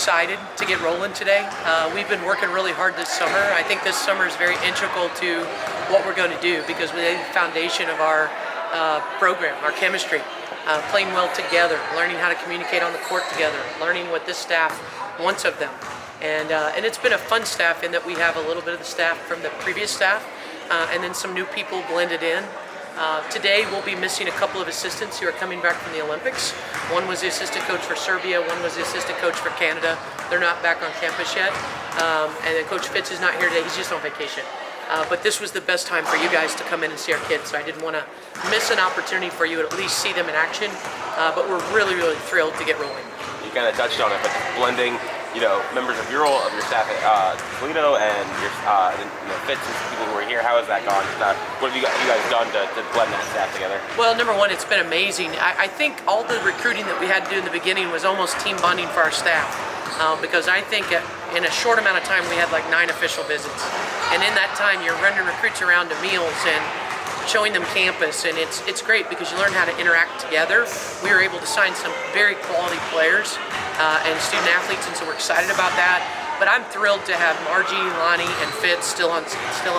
excited to get rolling today. We've been working really hard this summer. I think this summer is very integral to what we're going to do because we laid the foundation of our program, our chemistry, playing well together, learning how to communicate on the court together, learning what this staff wants of them. And it's been a fun staff in that we have a little bit of the staff from the previous staff and then some new people blended in. Today we'll be missing a couple of assistants who are coming back from the Olympics. One was the assistant coach for Serbia, one was the assistant coach for Canada. They're not back on campus yet. And then Coach Fitz is not here today, he's just on vacation. But this was the best time for you guys to come in and see our kids, so I didn't want to miss an opportunity for you to at least see them in action. But we're really, really thrilled to get rolling. You kind of touched on it, but blending, members of your staff at Toledo and your Fitz and people who are here, how has that gone? What have you guys done to blend that staff together? Well, number one, it's been amazing. I think all the recruiting that we had to do in the beginning was almost team bonding for our staff. Because I think in a short amount of time we had like 9 official visits. And in that time you're running recruits around to meals and showing them campus, and it's great because you learn how to interact together. We were able to sign some very quality players and student athletes, and so we're excited about that. But I'm thrilled to have Margie, Lonnie, and Fitz still on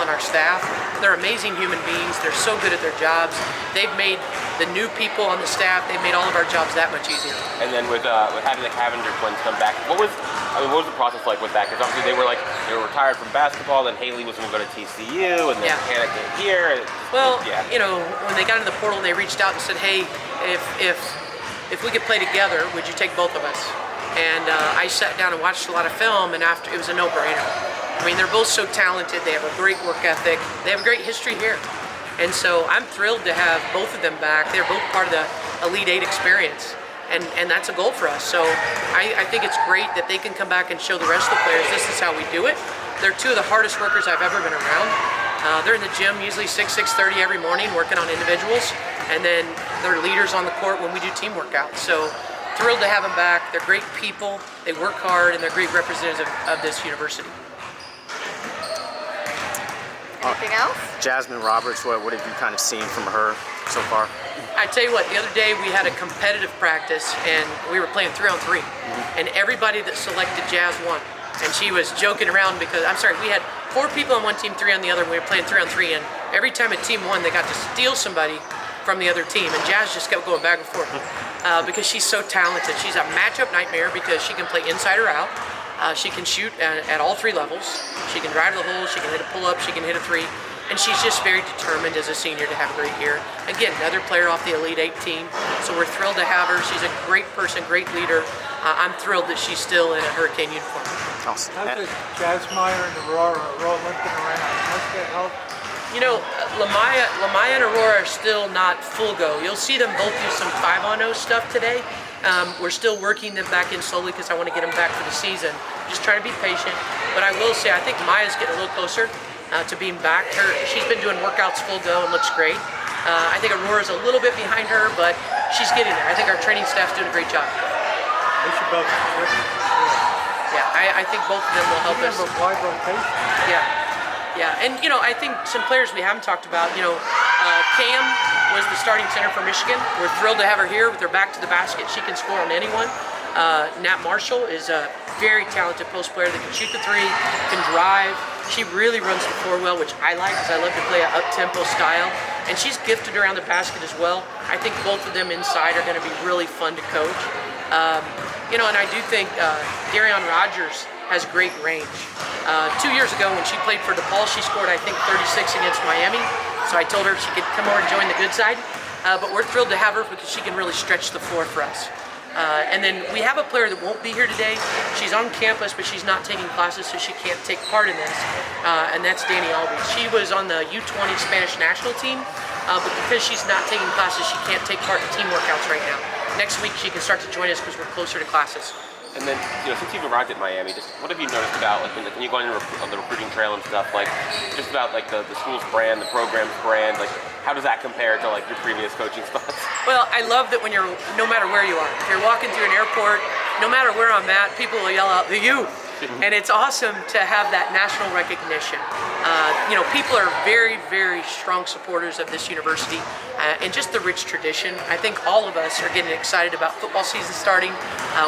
our staff. They're amazing human beings. They're so good at their jobs. They've made the new people on the staff, they've made all of our jobs that much easier. And then with having the Cavenger twins come back, what was the process like with that? Because obviously they were retired from basketball, then Haley was going to go to TCU, and then Hannah came here. Well, when they got into the portal, they reached out and said, hey, if we could play together, would you take both of us? And I sat down and watched a lot of film, and after it was a no-brainer. I mean, they're both so talented. They have a great work ethic. They have a great history here. And so I'm thrilled to have both of them back. They're both part of the Elite 8 experience. And that's a goal for us. So I think it's great that they can come back and show the rest of the players this is how we do it. They're 2 of the hardest workers I've ever been around. They're in the gym usually 6:30 every morning working on individuals. And then they're leaders on the court when we do team workouts. So thrilled to have them back. They're great people, they work hard, and they're great representatives of this university. Anything else? Jasmine Roberts, what have you kind of seen from her so far? I tell you what, the other day we had a competitive practice and we were playing 3-on-3. And everybody that selected Jazz won. And she was joking around because, we had 4 people on one team, 3 on the other, and we were playing 3-on-3. And every time a team won, they got to steal somebody from the other team, and Jazz just kept going back and forth because she's so talented. She's a matchup nightmare because she can play inside or out. She can shoot at all 3 levels. She can drive to the hole, she can hit a pull-up, she can hit a 3, and she's just very determined as a senior to have a great year. Again, another player off the Elite 8 team, so we're thrilled to have her. She's a great person, great leader. I'm thrilled that she's still in a Hurricane uniform. Awesome. How's the Jazz Meyer and Aurora limping around? Must that help? Lamaya and Aurora are still not full go. You'll see them both do some 5-on-0 stuff today. We're still working them back in slowly because I want to get them back for the season. Just trying to be patient. But I will say, I think Maya's getting a little closer to being back. She's been doing workouts full go and looks great. I think Aurora's a little bit behind her, but she's getting there. I think our training staff's doing a great job. They should both contribute. Yeah, I think both of them will help us. You have a wide rotation. Yeah, and I think some players we haven't talked about, Cam was the starting center for Michigan. We're thrilled to have her here with her back to the basket. She can score on anyone. Nat Marshall is a very talented post player that can shoot the 3, can drive. She really runs the floor well, which I like because I love to play an up-tempo style. And she's gifted around the basket as well. I think both of them inside are going to be really fun to coach. And I do think Darion Rogers has great range. 2 years ago when she played for DePaul, she scored I think 36 against Miami. So I told her she could come over and join the good side. But we're thrilled to have her because she can really stretch the floor for us. And then we have a player that won't be here today. She's on campus, but she's not taking classes, so she can't take part in this. And that's Danny Alby. She was on the U20 Spanish national team, but because she's not taking classes, she can't take part in team workouts right now. Next week, she can start to join us because we're closer to classes. And then, since you've arrived at Miami, just what have you noticed about, when you go on the recruiting trail and stuff, just about the school's brand, the program's brand, how does that compare to your previous coaching spots? Well, I love that no matter where you are, if you're walking through an airport, no matter where I'm at, people will yell out, "The U." and it's awesome to have that national recognition. People are very, very strong supporters of this university and just the rich tradition. I think all of us are getting excited about football season starting.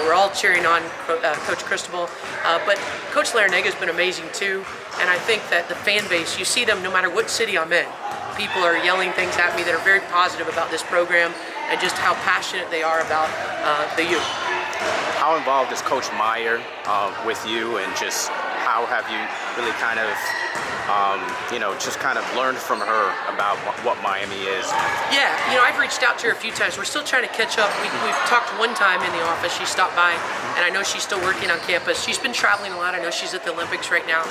We're all cheering on Coach Cristobal, but Coach Larrañaga has been amazing too. And I think that the fan base, you see them no matter what city I'm in. People are yelling things at me that are very positive about this program and just how passionate they are about the youth. How involved is Coach Meyer with you, and just how have you really kind of, just kind of learned from her about what Miami is? Yeah, I've reached out to her a few times. We're still trying to catch up. We've talked one time in the office. She stopped by, and I know she's still working on campus. She's been traveling a lot. I know she's at the Olympics right now.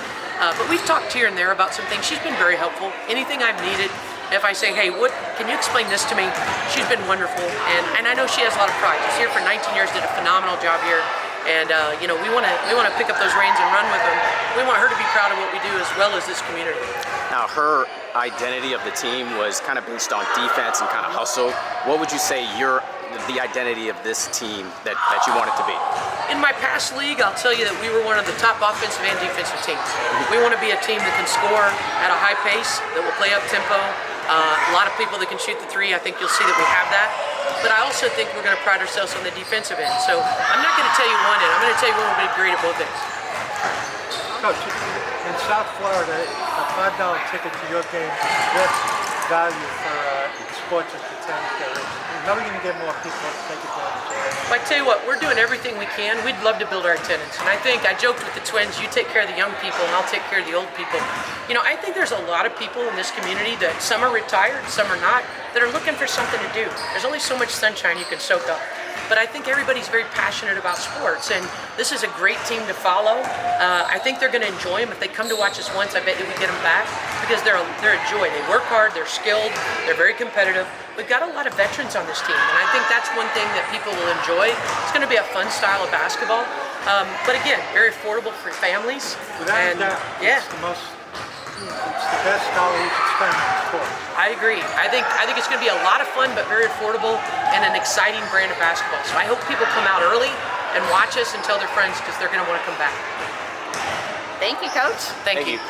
But we've talked here and there about some things. She's been very helpful. Anything I've needed, if I say, hey, can you explain this to me? She's been wonderful, and I know she has a lot of pride. She's here for 19 years, did a phenomenal job here, and we want to pick up those reins and run with them. We want her to be proud of what we do as well as this community. Now, her identity of the team was kind of based on defense and kind of hustle. What would you say the identity of this team that you want it to be? In my past league, I'll tell you that we were one of the top offensive and defensive teams. We want to be a team that can score at a high pace, that will play up tempo. A lot of people that can shoot the three. I think you'll see that we have that. But I also think we're going to pride ourselves on the defensive end. So I'm not going to tell you one end. I'm going to tell you we're going to be great at both ends. Coach, in South Florida, a $5 ticket to your game is the best value for sports entertainment there is. You're never going to get more people to take advantage of it. Well, I tell you what, we're doing everything we can. We'd love to build our attendance. And I joked with the twins, you take care of the young people and I'll take care of the old people. I think there's a lot of people in this community that some are retired, some are not, that are looking for something to do. There's only so much sunshine you can soak up. But I think everybody's very passionate about sports, and this is a great team to follow. I think they're going to enjoy them. If they come to watch us once, I bet you we get them back, because they're a joy. They work hard, they're skilled, they're very competitive. We've got a lot of veterans on this team, and I think that's one thing that people will enjoy. It's going to be a fun style of basketball, but again, very affordable for families. Without a doubt, it's the best dollar you can spend on sports. I agree. I think it's going to be a lot of fun, but very affordable and an exciting brand of basketball. So I hope people come out early and watch us and tell their friends, because they're going to want to come back. Thank you, Coach. Thank you.